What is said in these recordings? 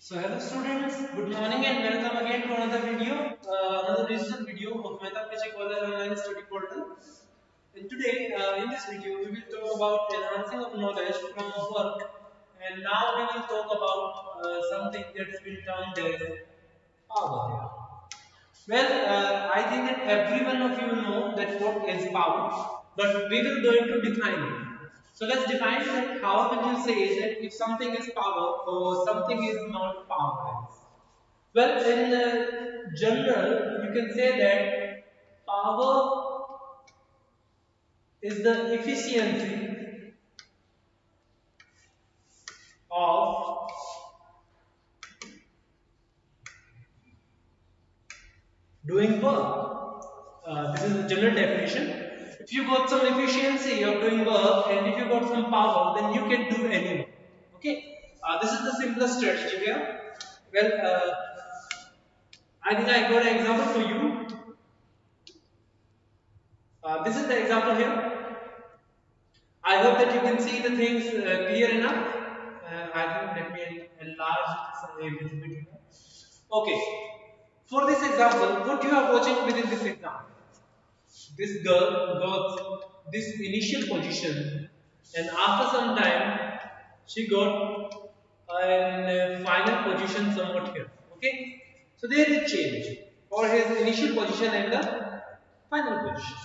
So hello students, good morning and welcome again to another video, another digital video of Mehta Piche College Online Study Portal. And today, in this video, we will talk about enhancing of knowledge from work. And now we will talk about something that has been termed as power. Well, I think that every one of you know that what is power, but we will go into define it. So let's define that. How will you say that if something is power or something is not power? Well, in general, you can say that power is the efficiency of doing work. This is the general definition. If you got some efficiency of doing work and if you got some power, then you can do any work. Okay, this is the simplest strategy here. Well, I think I got an example for you. This is the example here. I hope that you can see the things clear enough. I think let me enlarge it a little bit more. Okay. For this example, what you are watching within this example, this girl got this initial position, and after some time, she got a final position somewhat here. Okay. So there is change for his initial position and the final position.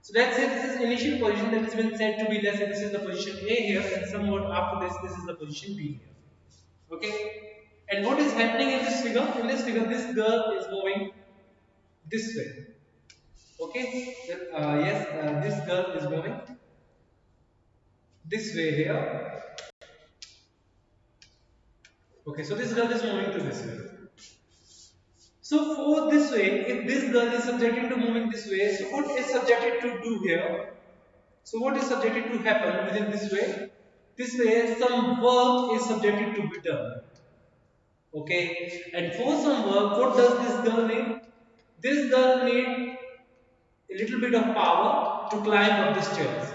So let's say this is initial position that has been said to be, let's say this is the position A here, and somewhat after this is the position B here. Okay? And what is happening in this figure? In this figure, this girl is moving this way. Okay? Yes, this girl is moving this way here. Okay, so this girl is moving to this way. So for this way, if this girl is subjected to moving this way, so what is subjected to do here? So what is subjected to happen within this way? This way some work is subjected to be done. Okay, and for some work, what does this girl need? This girl need a little bit of power to climb up the stairs.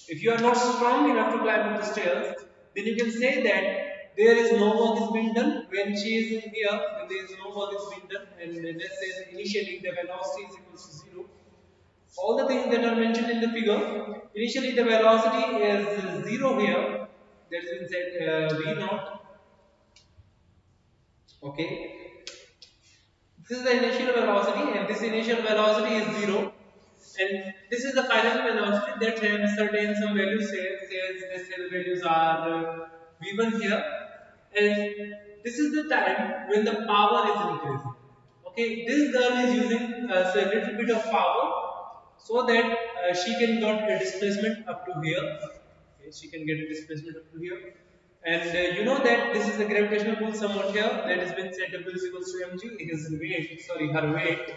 If you are not strong enough to climb up the stairs, then you can say that there is no work is being done. When she is in here, then there is no work is being done, and let's say that initially the velocity is equals to 0. All the things that are mentioned in the figure, initially the velocity is 0 here, that's been said v naught. Okay, this is the initial velocity, and this initial velocity is 0, and this is the final velocity that has certain some values. Let's say the values are v1 here, and this is the time when the power is increasing. Okay, this girl is using so a little bit of power so that she can get a displacement up to here. Okay, she can get a displacement up to here. And you know that this is the gravitational pull somewhat here that has been said W is equals to mg, his weight, sorry, her weight.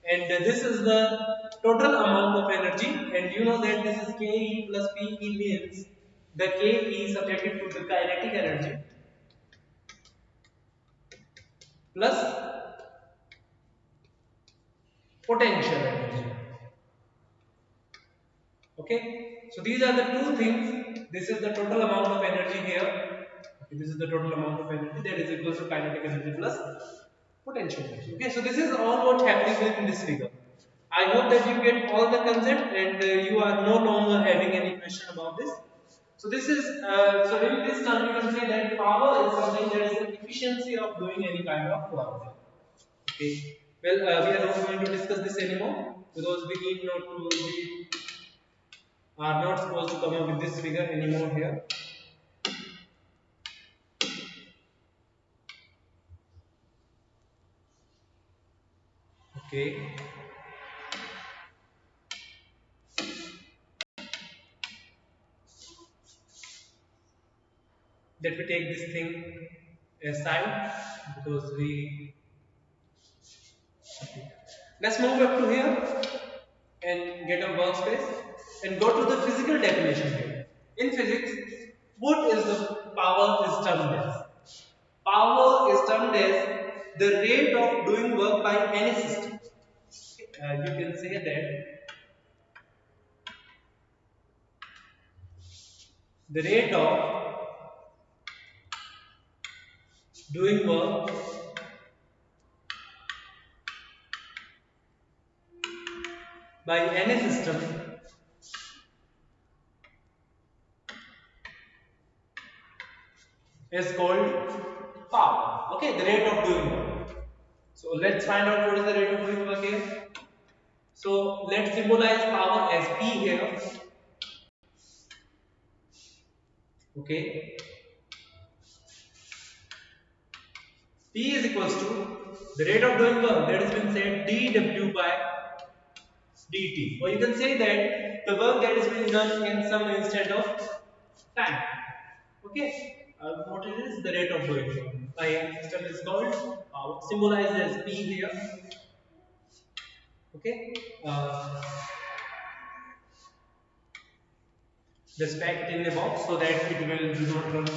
And this is the total amount of energy. And you know that this is Ke plus Pe means the Ke is subjected to the kinetic energy plus potential energy. Okay, so these are the two things. This is the total amount of energy here. Okay, this is the total amount of energy that is equal to kinetic energy plus potential energy. Okay, so this is all what happening in this figure. I hope that you get all the concept and you are no longer having any question about this. So this is so in this term you can say that power is something that is the efficiency of doing any kind of work. Okay. Well, we are not going to discuss this anymore because we need not to. We are not supposed to come up with this figure anymore here. Okay. Let me take this thing aside because we. Okay. Let's move up to here and get a workspace and go to the physical definition here. In physics, what is the power is termed as? Power is termed as the rate of doing work by any system. You can say that the rate of doing work by any system is called power. Okay, the rate of doing work. So let's find out what is the rate of doing work here. So let's symbolize power as P here. Okay, P is equals to the rate of doing work that has been said dW by dt. Or you can say that the work that is being done in some instant of time. Okay, what it is the rate of doing work. My system is called symbolized as P here. Okay, just pack it in the box so that it will do not run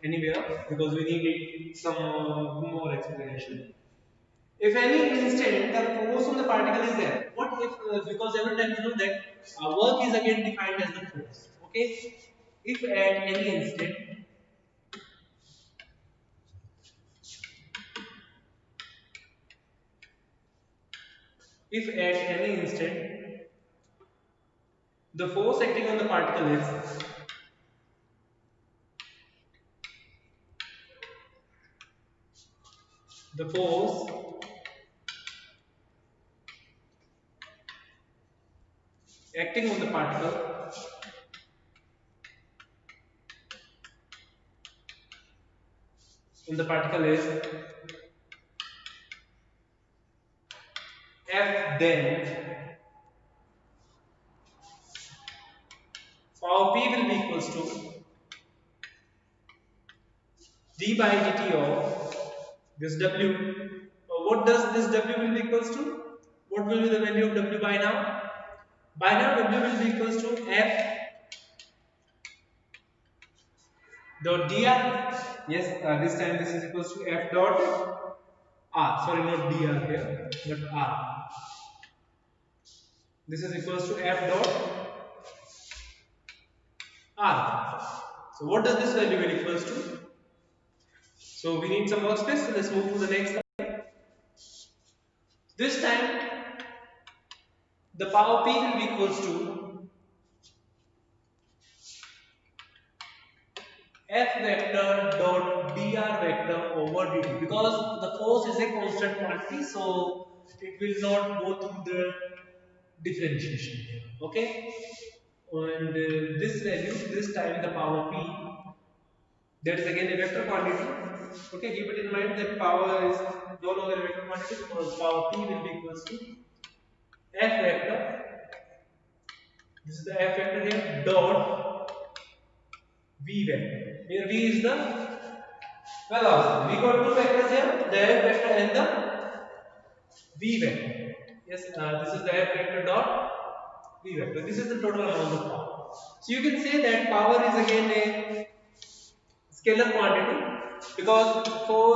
anywhere because we need some more explanation. If any instant the force on the particle is there, what if because every time you know that work is again defined as the force. Okay, if at any instant if at any instant the force acting on the particle is the force acting on the particle is F, then power P will be equals to d by dt of this W. What does this W will be equals to? What will be the value of W by now? By now W will be equals to F dot dr. Yes, this time this is equals to F dot R. Sorry, not dr here, but R. This is equals to F dot R. So what does this value will equals to? So we need some workspace. So let's move to the next slide. This time the power P will be equals to F vector dot dr vector over dt, because the force is a constant quantity, so it will not go through the differentiation here. Okay, and this value, this time the power P, that is again a vector quantity. Okay, keep it in mind that power is no longer a vector quantity because power P will be equals to F vector. This is the F vector here dot V vector. Here V is the velocity. We got two vectors here, the F vector and the V vector. Yes, this is the F vector dot V vector. This is the total amount of power. So you can say that power is again a scalar quantity because for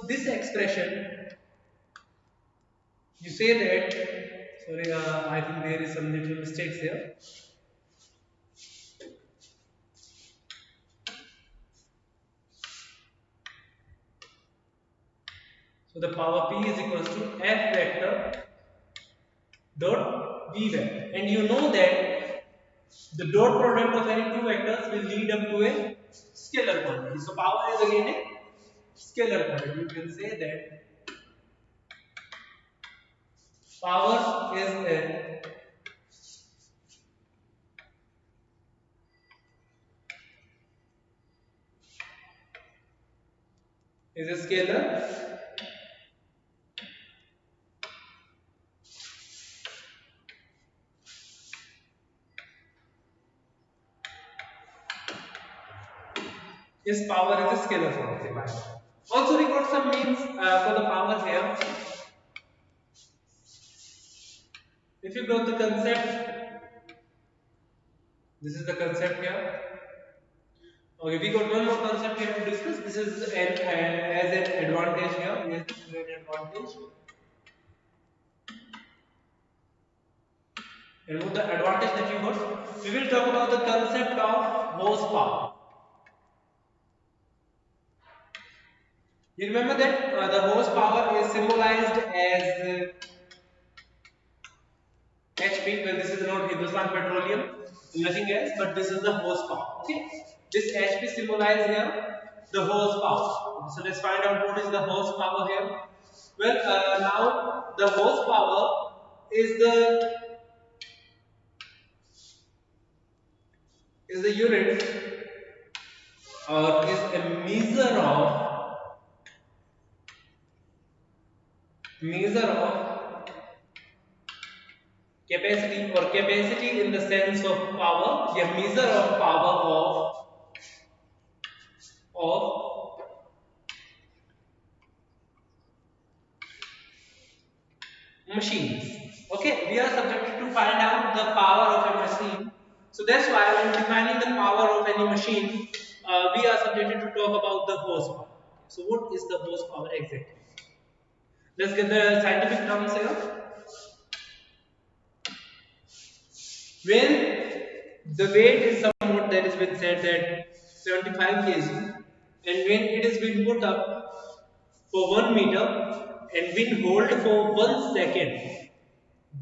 this expression you say that, sorry, I think there is some little mistakes here. So the power P is equals to F vector dot V vector, and you know that the dot product of any two vectors will lead up to a scalar quantity. So power is again a scalar quantity. You can say that power is a scalar is power is a scalar quantity. Also we got some means for the power here. If you got the concept, this is the concept here. Okay, we got one more concept here to discuss. This is as an advantage here. Yes, this is an advantage. And what the advantage that you got? We will talk about the concept of horsepower. You remember that the horsepower is symbolized as HP. Well, this is not Hindustan Petroleum, nothing else, but this is the horsepower. Okay, this HP symbolizes here the horsepower. So let's find out what is the horsepower here. Well, now the horsepower is the unit or is a measure of capacity or capacity in the sense of power, a measure of power of machines. Okay, we are subjected to find out the power of a machine. So that's why when defining the power of any machine, we are subjected to talk about the horsepower. So what is the horsepower exactly? Let's get the scientific terms here. When the weight is somewhat that has been said that 75 kg, and when it is been put up for 1 meter and been hold for 1 second,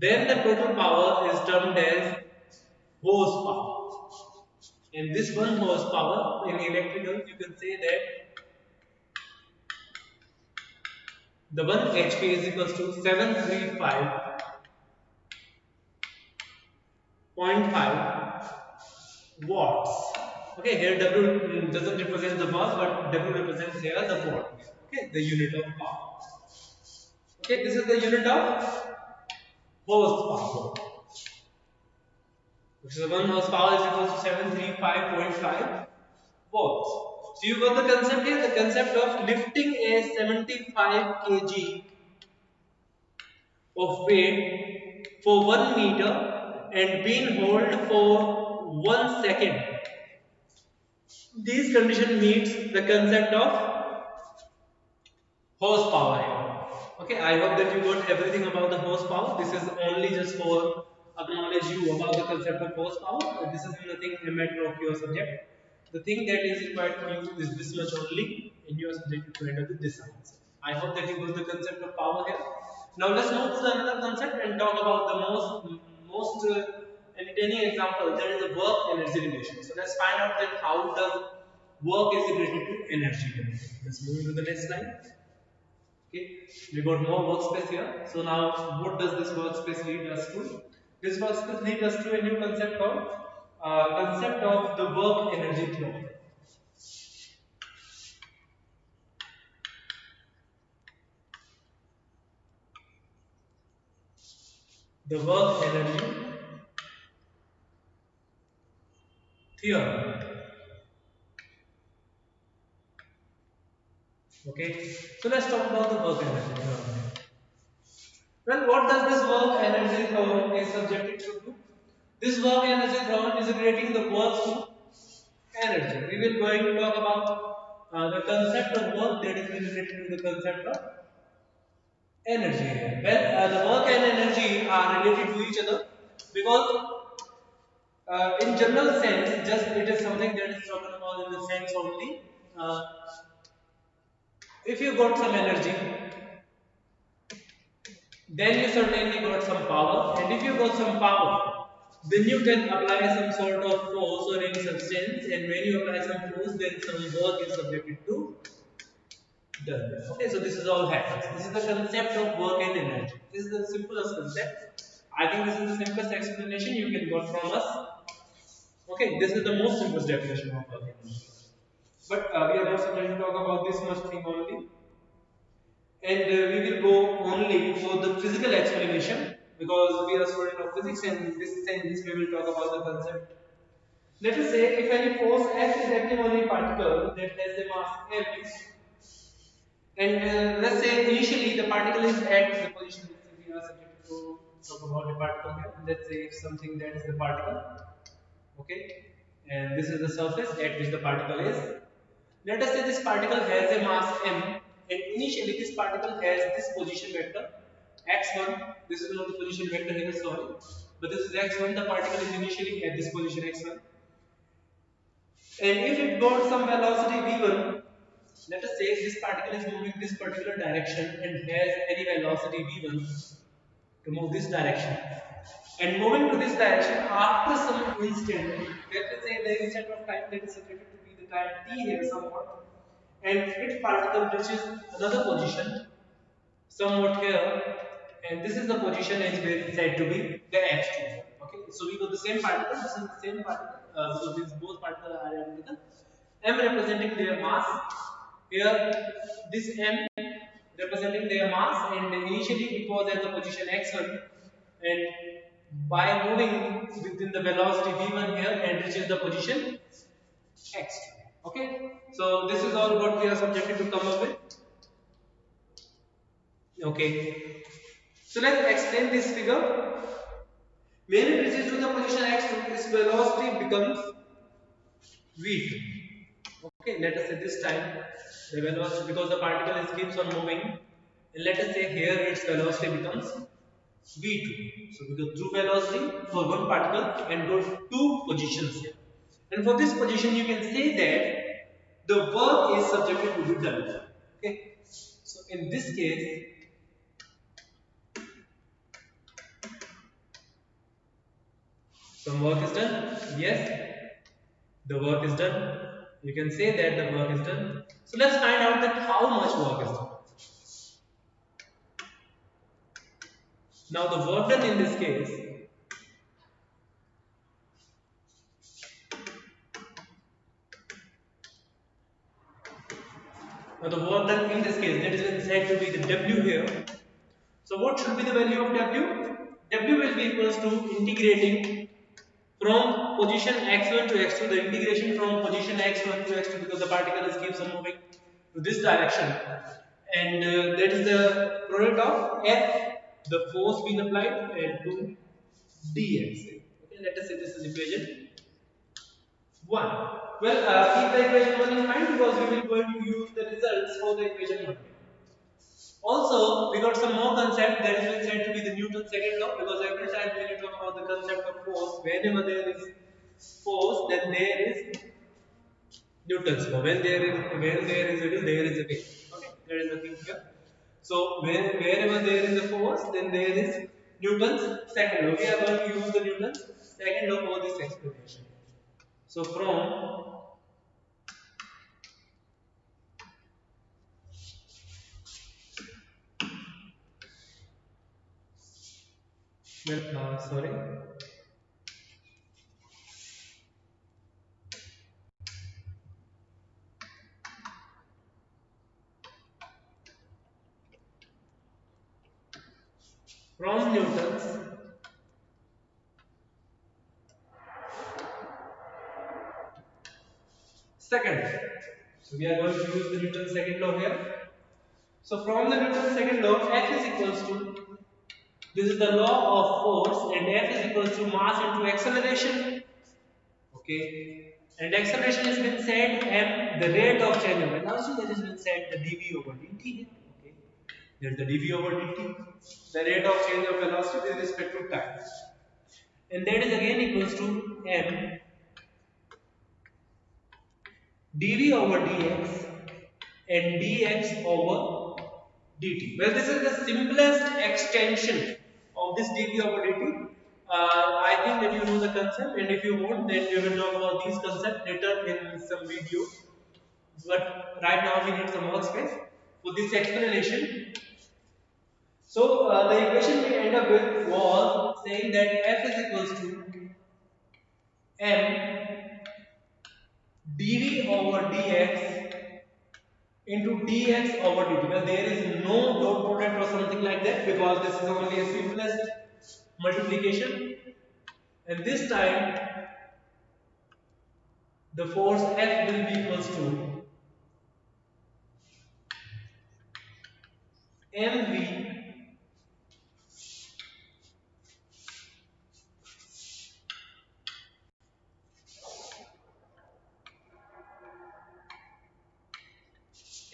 then the total power is termed as horsepower. And this 1 horsepower in electrical, you can say that the 1 HP is equals to 735.5 watts. Okay, here W doesn't represent the mass, but W represents here the watt. Okay, the unit of power. Okay, this is the unit of horsepower. Which is 1 horsepower is equal to 735.5 watts. So you got the concept here, the concept of lifting a 75 kg of weight for 1 meter and being held for 1 second. This condition meets the concept of horsepower here. Okay, I hope that you got everything about the horsepower. This is only just for acknowledge you about the concept of horsepower. This is nothing a matter of your subject. The thing that is required for you is this much only, and you are subjected to enter with this answer. I hope that you got the concept of power here. Now let's move to another concept and talk about the most entertaining example. That is the work energy relation. So let's find out that how does work is related to energy. Let's move to the next slide. Okay, we got more workspace here. So now, what does this workspace lead us to? This workspace leads us to a new concept of the work energy theory. The work energy theory. Okay, so let's talk about the work energy theory. Well, what does this work energy theorem is subjected to do? This work energy theorem is relating the work to energy. We will going to talk about the concept of work that is related to the concept of energy here. Well, the work and energy are related to each other because in general sense, just it is something that is talking about in the sense only. If you got some energy, then you certainly got some power, and if you got some power, then you can apply some sort of force or any substance, and when you apply some force, then some work is subjected to done. Okay, so this is all happens. This is the concept of work and energy. This is the simplest concept. I think this is the simplest explanation you can get from us. Okay, this is the most simplest definition of work and energy. But we are not supposed to talk about this much thing only. And we will go only for the physical explanation because we are student of physics and this we will talk about the concept. Let us say if any force F is acting on a particle that has a mass m, and let's say initially the particle is at the position which we are subject to talk about a particle here. Let's say if something that is the particle, okay, and this is the surface at which the particle is. Let us say this particle has a mass m, and initially this particle has this position vector x1. This is not the position vector here, sorry, but this is x1. The particle is initially at this position x1, and if it got some velocity v1, let us say this particle is moving this particular direction and has any velocity v1 to move this direction. And moving to this direction after some instant, let us say the instant of time that is subjected to be the time t here somewhat, and its particle reaches another position somewhat here, and this is the position is where said to be the x2. Okay, so we got the same particle, this is the same particle, so these both particles are identical. M representing their mass. Here, this M representing their mass, and initially it was at the position x1, and by moving within the velocity v1 here and reaches the position x2. Okay, so this is all what we are subjected to come up with. Okay, so let's explain this figure. When it reaches to the position x2, its velocity becomes v2. Okay, let us say this time the velocity, because the particle is keeps on moving, and let us say here its velocity becomes v2. So we go through velocity for one particle and go two positions here. And for this position, you can say that the work is subjected to be done. Okay, so in this case, some work is done. Yes, the work is done. You can say that the work is done. So let's find out that how much work is done. Now the work done in this case, that is been said to be the W here. So what should be the value of W? W will be equals to integrating from position x1 to x2, the integration from position x1 to x2, because the particle is keeps on moving to this direction, and that is the product of F, the force being applied, and to dx. Okay, let us say this is equation 1. Well, keep the equation 1 in mind because we will going to use the results for the equation 1. Also, we got some more concept that is been said to be the Newton's second law, because every time when you talk about the concept of force, whenever there is force, then there is Newton's law. When there is a will, there is a way. Okay, there is nothing here. So wherever there is a force, then there is Newton's second law. We are going to use the Newton's second law for this explanation. So from sorry. From Newton's second. So we are going to use the Newton's second law here. So from the Newton's second law, F is equals to, this is the law of force, and F is equals to mass into acceleration. Okay, and acceleration has been said m, the rate of change of velocity, that has been said the dv over dt. Okay, there's the dv over dt, the rate of change of velocity with respect to time, and that is again equals to m dv over dx and dx over dt. Well, this is the simplest extension of this dv over dt. I think that you know the concept, and if you want, then we will talk about these concepts later in some video. But right now we need some workspace for this explanation. So the equation we end up with was saying that f is equals to m dv over dx into dx over dt. Well, there is no dot product or something like that, because this is only a simplest multiplication, and this time the force F will be equals to mv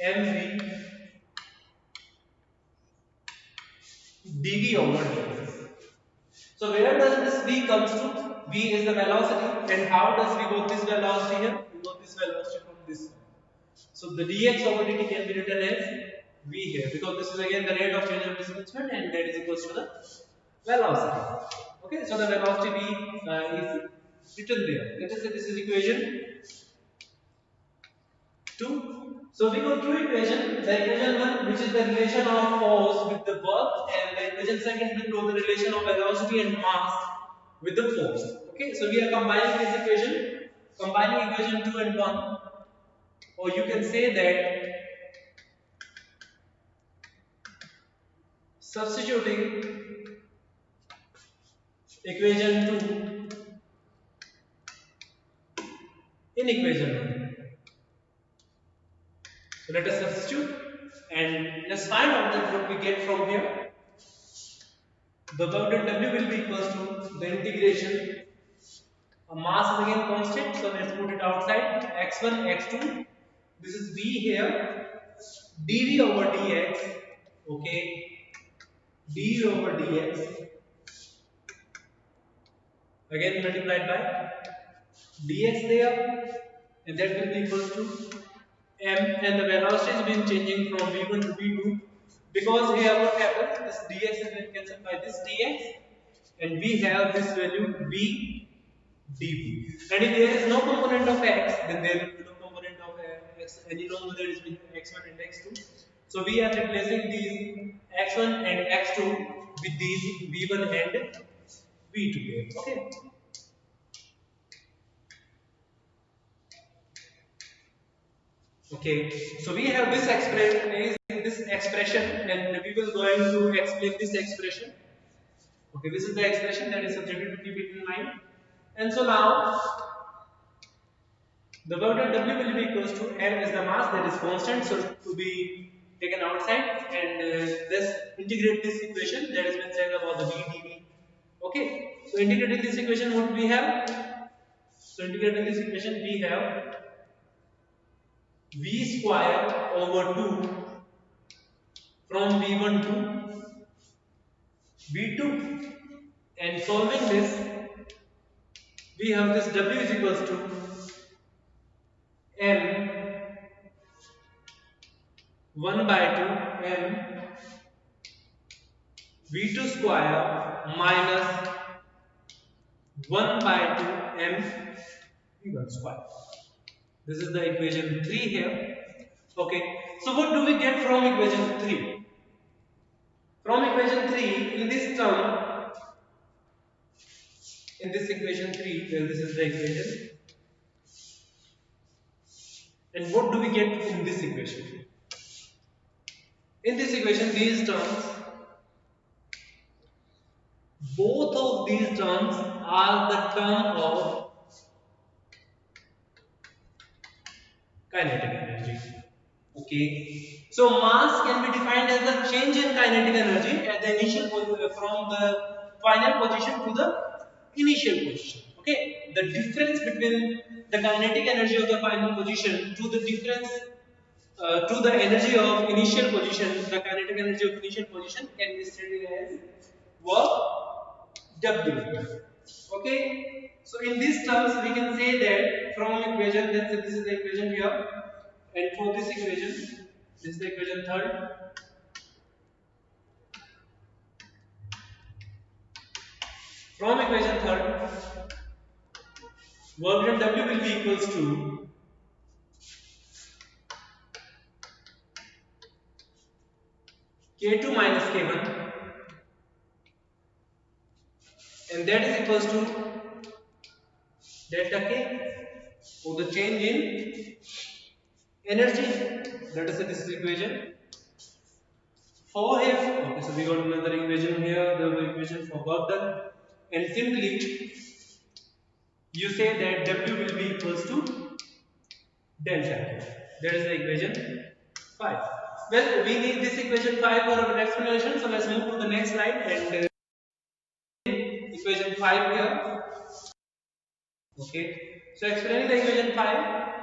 mv dv over dx. So where does this v comes to? V is the velocity, and how does we got this velocity here? We got this velocity from this one. So So the dx over dt can be written as v here, because this is again the rate of change of displacement and that is equals to the velocity. Okay, so the velocity v is written there. Let us say this is equation 2. So we got two equations. The equation 1, which is the relation of force with the work, and the equation 2 will know the relation of velocity and mass with the force. Okay, so we are combining this equation, combining equation 2 and 1, or you can say that substituting equation 2 in equation 1. So let us substitute and let's find out that what we get from here. The work done W will be equals to the integration. Mass is again constant, so let's put it outside. X1, x2. This is V here. dV over dx. Okay. dV over dx. Again multiplied by dx there, and that will be equals to m, and the velocity has been changing from v1 to v2, because here what happens, this dx is been cancelled by this dx, and we have this value v dv, and if there is no component of x, then there will be no component of x any longer, there is x1 and x2. So we are replacing these x1 and x2 with these v1 and v2 here. Okay. Okay, so we have this expression, and we will going to explain this expression. Okay, this is the expression that is subjected to keep it in mind. And so now the work done W will be equals to m as the mass, that is constant, so to be taken outside, and let's integrate this equation that has been said about the v dv. Okay, so integrating this equation, what we have? So integrating this equation, we have v square over 2 from v1 to v2, and solving this, we have this w is equals to m 1 by 2 m v2 square minus 1 by 2 m v1 square. This is the equation 3 here. Okay, so what do we get from equation 3? From equation 3, in this term, in this equation 3, well, this is the equation, and what do we get in this equation? In this equation, these terms, both of these terms are the term of kinetic energy. Okay, so mass can be defined as the change in kinetic energy at the initial from the final position to the initial position. Okay, the difference between the kinetic energy of the final position to the difference to the energy of initial position, the kinetic energy of initial position can be stated as work W. Okay, so in these terms we can say that from equation, let's say this is the equation here, and for this equation, this is the equation 3rd. From equation 3rd, work done W will be equals to K2 minus K1, and that is equals to delta K, or the change in energy. Let us say this is equation 4 here. Okay, so we got another equation here, the equation for work done, and simply you say that W will be equals to delta K. That is the equation 5. Well, we need this equation 5 for our explanation, so let's move to the next slide, and equation 5 here. Okay, so explaining the equation 5.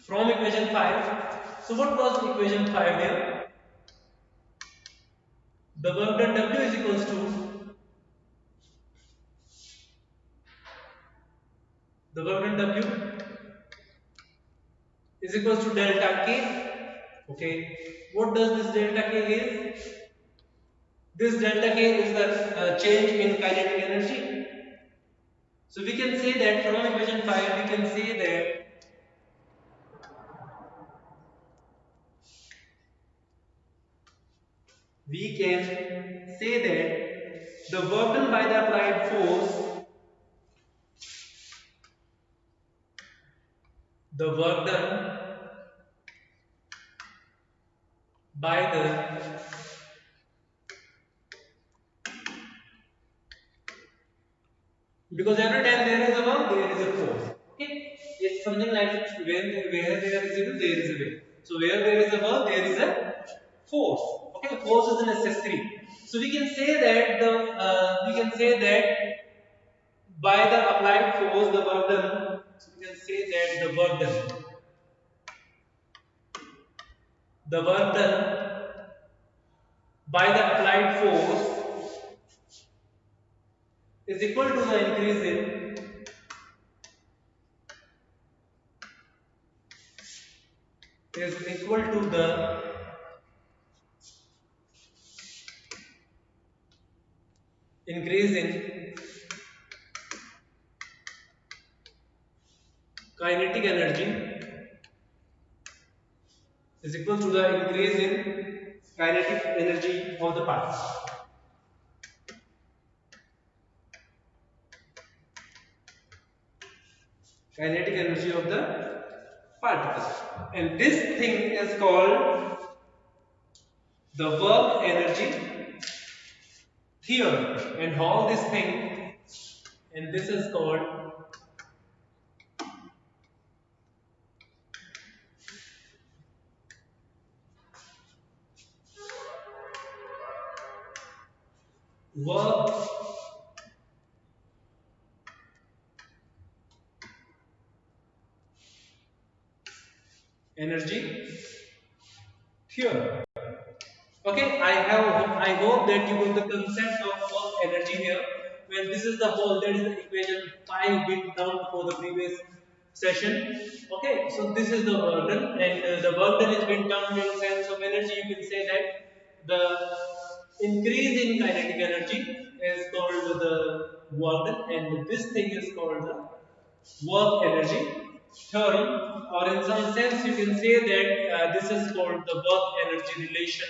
From equation 5, so what was equation 5 here? The work done W is equals to The work done W is equals to delta K. Okay, what does this delta K is? This delta K is the change in kinetic energy. So we can say that from equation 5 we can say that the work done by the applied force, the work done by the because every time there is a work, there is a force. Okay, it's something like where there is a will, there is a way. So where there is a work, there is a force. Okay, force is a necessary. So we can say that by the applied force, the work done. So we can say that the work done by the applied force is equal to the increase in kinetic energy is equal to the increase in kinetic energy of the particles. Kinetic energy of the particles. And this thing is called the work energy theorem. And all this thing, and this is called work energy theorem. Okay, I hope that you got the concept of work energy here. Well, this is the whole, that is the equation 5 bit down for the previous session. Okay, so this is the work done, and the work done is been done in sense of energy. You can say that the increase in kinetic energy is called the work done, and this thing is called the work energy theorem, or in some sense you can say that this is called the work energy relation.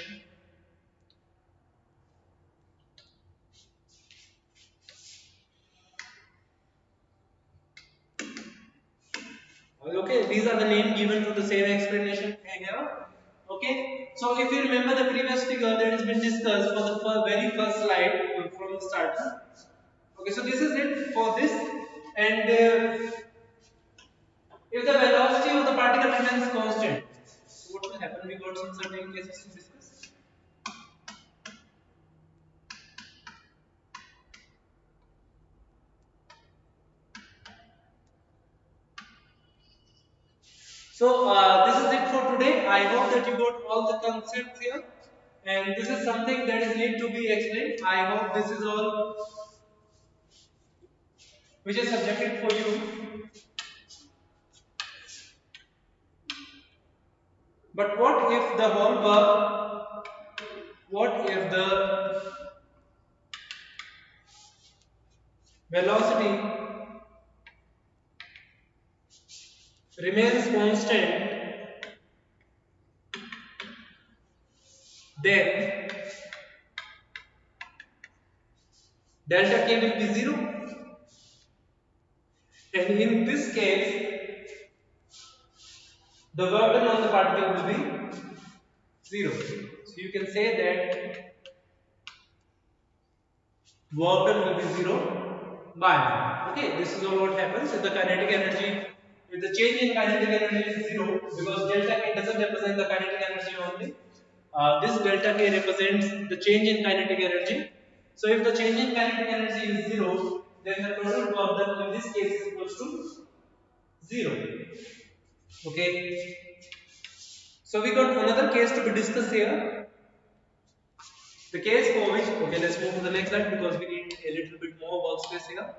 Okay, these are the name given to the same explanation here. Okay, so if you remember the previous figure that has been discussed for the very first slide from the start. Okay, so this is it for this, and if the velocity of the particle remains constant, so what will happen? We got some certain cases to discuss. So this is it for today. I hope that you got all the concepts here, and this is something that is need to be explained. I hope this is all which is subjected for you. But what if the whole work? What if the velocity remains constant? Then delta k will be 0, and in this case the work done on the particle will be 0. So you can say that work done will be 0 by now. Okay, this is all what happens if the kinetic energy, if the change in kinetic energy is 0, because delta k doesn't represent the kinetic energy only. This delta k represents the change in kinetic energy. So if the change in kinetic energy is 0, then the total work done in this case is equals to 0. Okay. So we got another case to be discussed here. The case for which, okay, let's move to the next slide because we need a little bit more workspace here.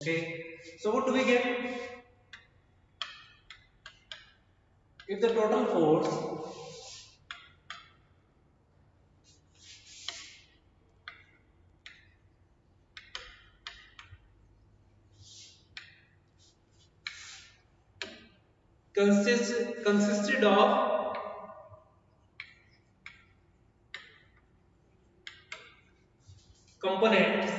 Okay, so what do we get? If the total force consisted of components,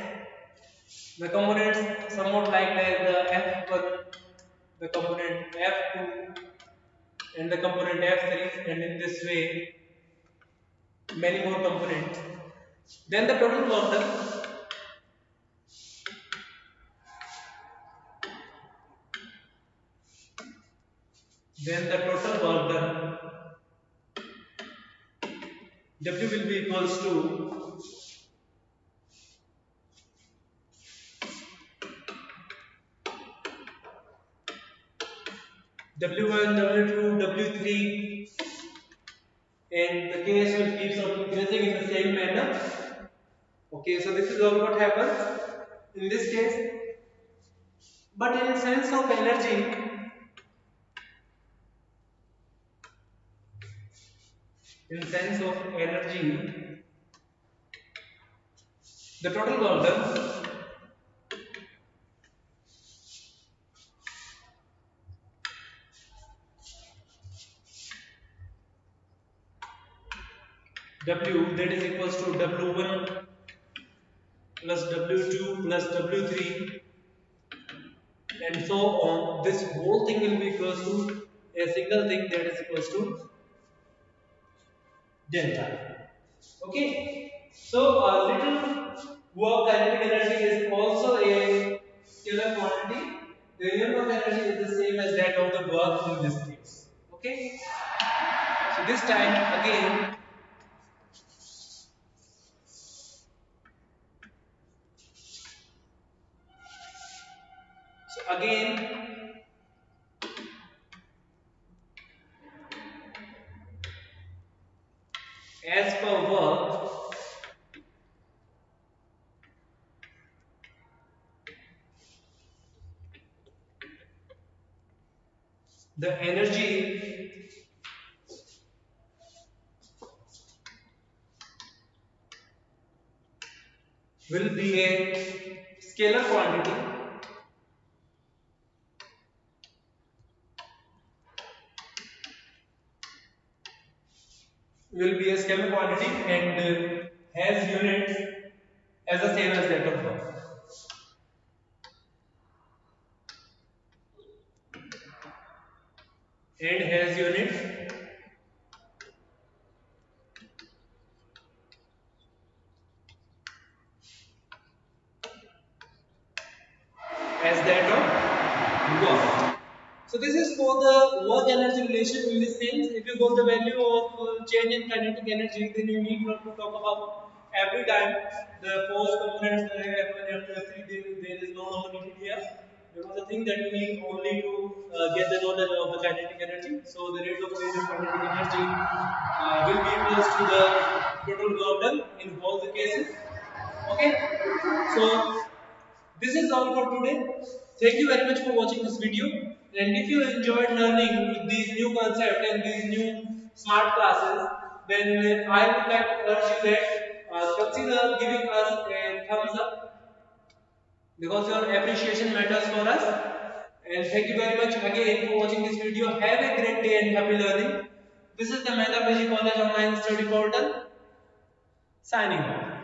the components somewhat like the F1, the component F2, and the component F3, and in this way many more components. Then the total work done, then the total work done W will be equals to W1, W2, W3, and the case will keep on increasing in the same manner. Okay, so this is all what happens in this case. But in sense of energy, the total work done W, that is equals to W1 plus W2 plus W3 and so on. This whole thing will be equals to a single thing, that is equals to delta. Okay, so a little work kinetic energy is also a scalar quantity. The unit of energy is the same as that of the work in this case. Okay, so this time again, so again as per work, the energy will be a scalar quantity, and has units as the same as that of work. And has units as that of work. So this is for the work energy relation. In this sense, if you got the value of change in kinetic energy, then you need not to talk about every time the force components F1, F2, F3, there is no need here. Because the thing that you need only to get the knowledge of the kinetic energy. So the rate of change in kinetic energy will be equals to the total work done in both the cases. Okay, so this is all for today. Thank you very much for watching this video. And if you enjoyed learning with these new concepts and these new smart classes, then I would like to urge you that consider giving us a thumbs up, because your appreciation matters for us. And thank you very much again for watching this video. Have a great day and happy learning. This is the Mehta PG College Online Study Portal, signing off.